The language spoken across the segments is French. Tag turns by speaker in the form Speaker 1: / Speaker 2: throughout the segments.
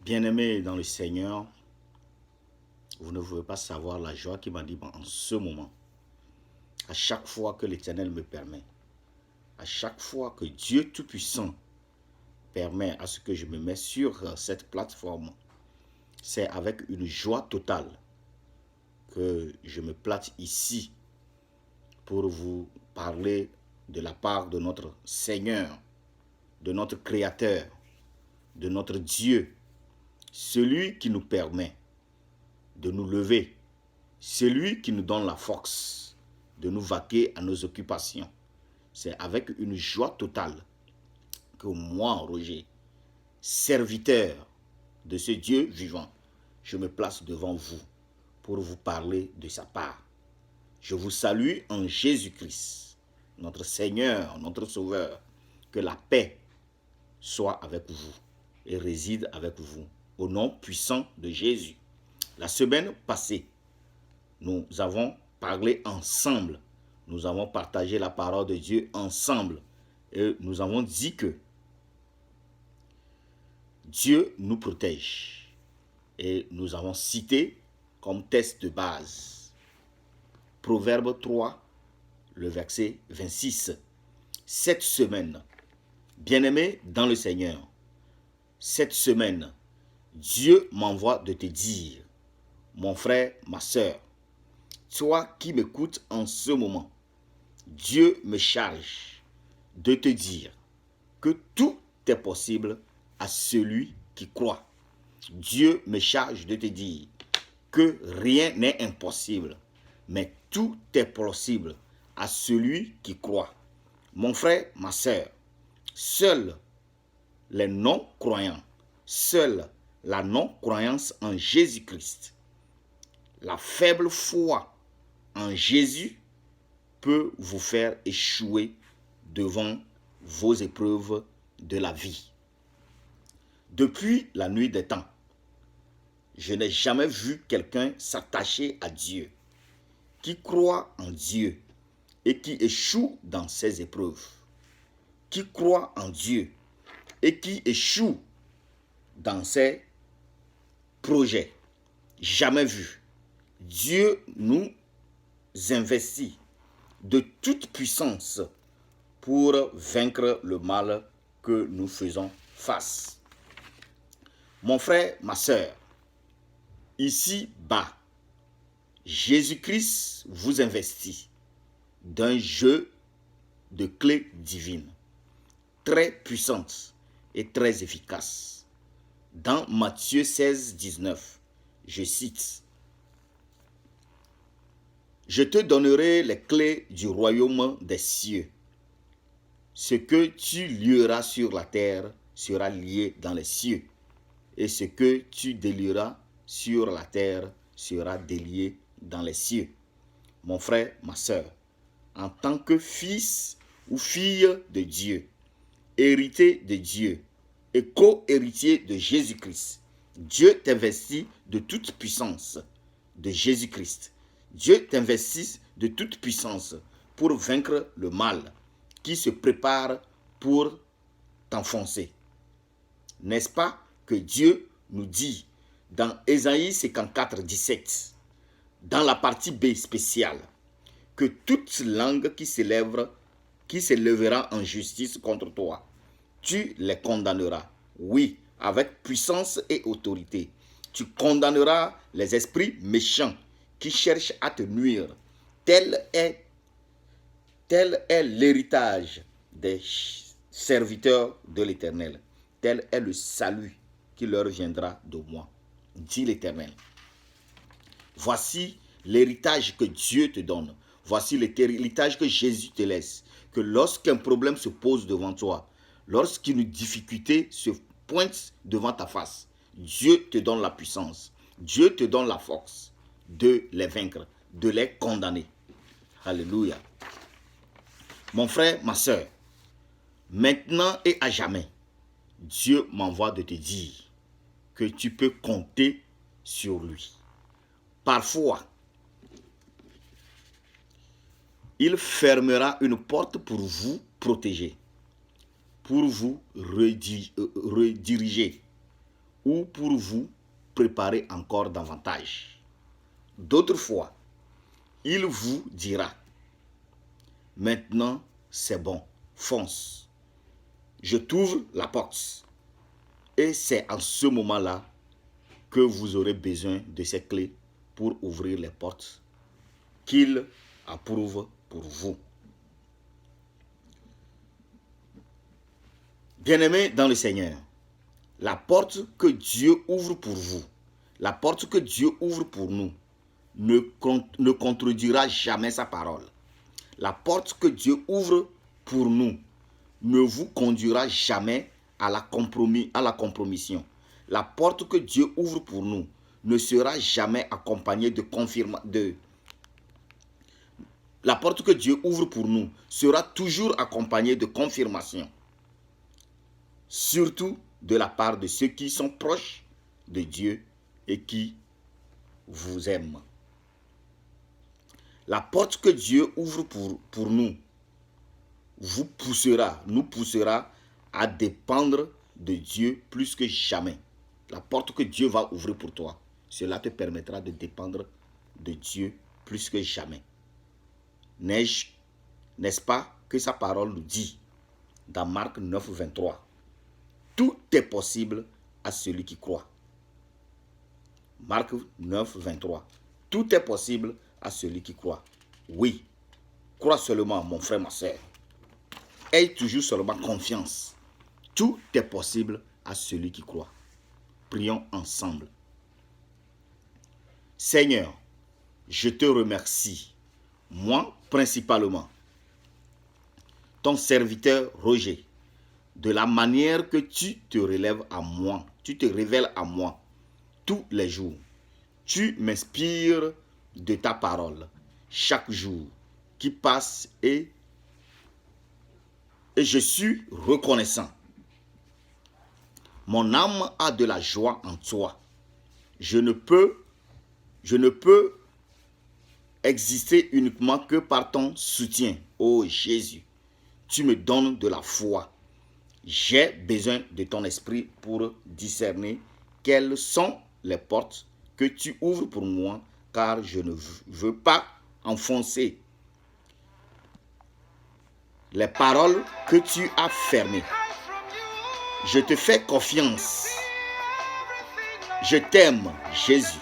Speaker 1: Bien-aimés dans le Seigneur, vous ne pouvez pas savoir la joie qui m'anime en ce moment. À chaque fois que l'Éternel me permet, à chaque fois que Dieu Tout-Puissant permet à ce que je me mette sur cette plateforme, c'est avec une joie totale que je me place ici pour vous parler de la part de notre Seigneur, de notre Créateur, de notre Dieu, celui qui nous permet de nous lever, celui qui nous donne la force de nous vaquer à nos occupations. C'est avec une joie totale que moi, Roger, serviteur de ce Dieu vivant, je me place devant vous pour vous parler de sa part. Je vous salue en Jésus-Christ, notre Seigneur, notre Sauveur. Que la paix soit avec vous et réside avec vous. Au nom puissant de Jésus. La semaine passée, nous avons parlé ensemble. Nous avons partagé la parole de Dieu ensemble. Et nous avons dit que Dieu nous protège. Et nous avons cité comme test de base Proverbe 3, le verset 26. Cette semaine, bien-aimé dans le Seigneur, cette semaine, Dieu m'envoie de te dire, mon frère, ma soeur, toi qui m'écoutes en ce moment, Dieu me charge de te dire que tout est possible à celui qui croit. Dieu me charge de te dire que rien n'est impossible, mais tout est possible à celui qui croit. Mon frère, ma soeur, seuls les non-croyants, seule la non-croyance en Jésus-Christ, la faible foi en Jésus peut vous faire échouer devant vos épreuves de la vie. Depuis la nuit des temps, je n'ai jamais vu quelqu'un s'attacher à Dieu, qui croit en Dieu et qui échoue dans ses épreuves, qui croit en Dieu et qui échoue dans ses projets. Jamais vu. Dieu nous investit de toute puissance pour vaincre le mal que nous faisons face. Mon frère, ma soeur, ici-bas, Jésus-Christ vous investit d'un jeu de clés divines, très puissantes et très efficaces. Dans Matthieu 16, 19, je cite, « Je te donnerai les clés du royaume des cieux. Ce que tu lieras sur la terre sera lié dans les cieux, et ce que tu délieras sur la terre sera délié dans les cieux. » Mon frère, ma soeur, en tant que fils ou fille de Dieu, héritier de Dieu et co-héritier de Jésus-Christ, Dieu t'investit de toute puissance de Jésus-Christ. Dieu t'investit de toute puissance pour vaincre le mal qui se prépare pour t'enfoncer. N'est-ce pas que Dieu nous dit dans Ésaïe 54, 17, dans la partie B spéciale, que toute langue qui s'élèvera en justice contre toi, tu les condamneras. Oui, avec puissance et autorité. Tu condamneras les esprits méchants qui cherchent à te nuire. Tel est l'héritage des serviteurs de l'Éternel. Tel est le salut qui leur viendra de moi, dit l'Éternel. Voici l'héritage que Dieu te donne. Voici l'héritage que Jésus te laisse. Que lorsqu'un problème se pose devant toi, lorsqu'une difficulté se pointe devant ta face, Dieu te donne la puissance. Dieu te donne la force de les vaincre, de les condamner. Alléluia. Mon frère, ma soeur, maintenant et à jamais, Dieu m'envoie de te dire que tu peux compter sur lui. Parfois, il fermera une porte pour vous protéger, pour vous rediriger, ou pour vous préparer encore davantage. D'autres fois, il vous dira, maintenant c'est bon, fonce. Je t'ouvre la porte. Et c'est en ce moment-là que vous aurez besoin de ces clés pour ouvrir les portes qu'il approuve pour vous. Bien-aimés dans le Seigneur, la porte que Dieu ouvre pour vous, la porte que Dieu ouvre pour nous, ne contredira jamais sa parole. La porte que Dieu ouvre pour nous ne vous conduira jamais à la compromission. La porte que Dieu ouvre pour nous ne sera jamais accompagnée de confirmation. La porte que Dieu ouvre pour nous sera toujours accompagnée de confirmation. Surtout de la part de ceux qui sont proches de Dieu et qui vous aiment. La porte que Dieu ouvre pour nous nous poussera à dépendre de Dieu plus que jamais. La porte que Dieu va ouvrir pour toi, cela te permettra de dépendre de Dieu plus que jamais. N'est-ce pas que sa parole nous dit dans Marc 9, 23, tout est possible à celui qui croit. Marc 9, 23, tout est possible à celui qui croit. Oui, crois seulement, mon frère, ma soeur. Aie toujours seulement confiance. Tout est possible à celui qui croit. Prions ensemble. Seigneur, je te remercie, moi principalement, ton serviteur Roger, de la manière que tu te révèles à moi tous les jours. Tu m'inspires de ta parole chaque jour qui passe et je suis reconnaissant. Mon âme a de la joie en toi. Je ne peux exister uniquement que par ton soutien. Oh Jésus, tu me donnes de la foi. J'ai besoin de ton esprit pour discerner quelles sont les portes que tu ouvres pour moi, car je ne veux pas enfoncer les paroles que tu as fermées. Je te fais confiance. Je t'aime, Jésus.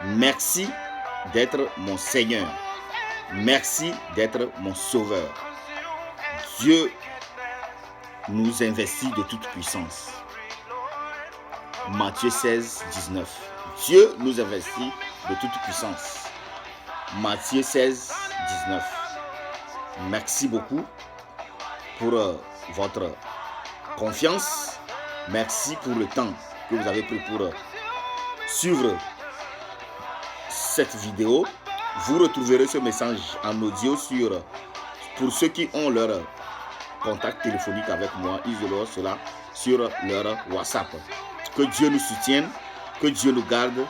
Speaker 1: Merci d'être mon Seigneur. Merci d'être mon Sauveur. Dieu nous investit de toute puissance. Matthieu 16, 19. Dieu nous investit de toute puissance. Matthieu 16, 19. Merci beaucoup pour votre confiance. Merci pour le temps que vous avez pris pour suivre cette vidéo. Vous retrouverez ce message en audio pour ceux qui ont leur contact téléphonique avec moi. Ils auront cela sur leur WhatsApp. Que Dieu nous soutienne, que Dieu nous garde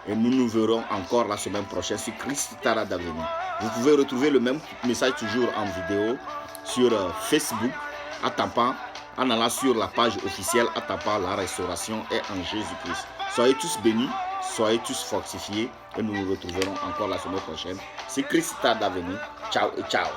Speaker 1: et nous nous verrons encore la semaine prochaine sur Christ Tara d'Avenir. Vous pouvez retrouver le même message toujours en vidéo sur Facebook en allant sur la page officielle à tapant la restauration est en Jésus-Christ. Soyez tous bénis, soyez tous fortifiés et nous nous retrouverons encore la semaine prochaine. C'est Christ Tara d'Avenir. Ciao et ciao.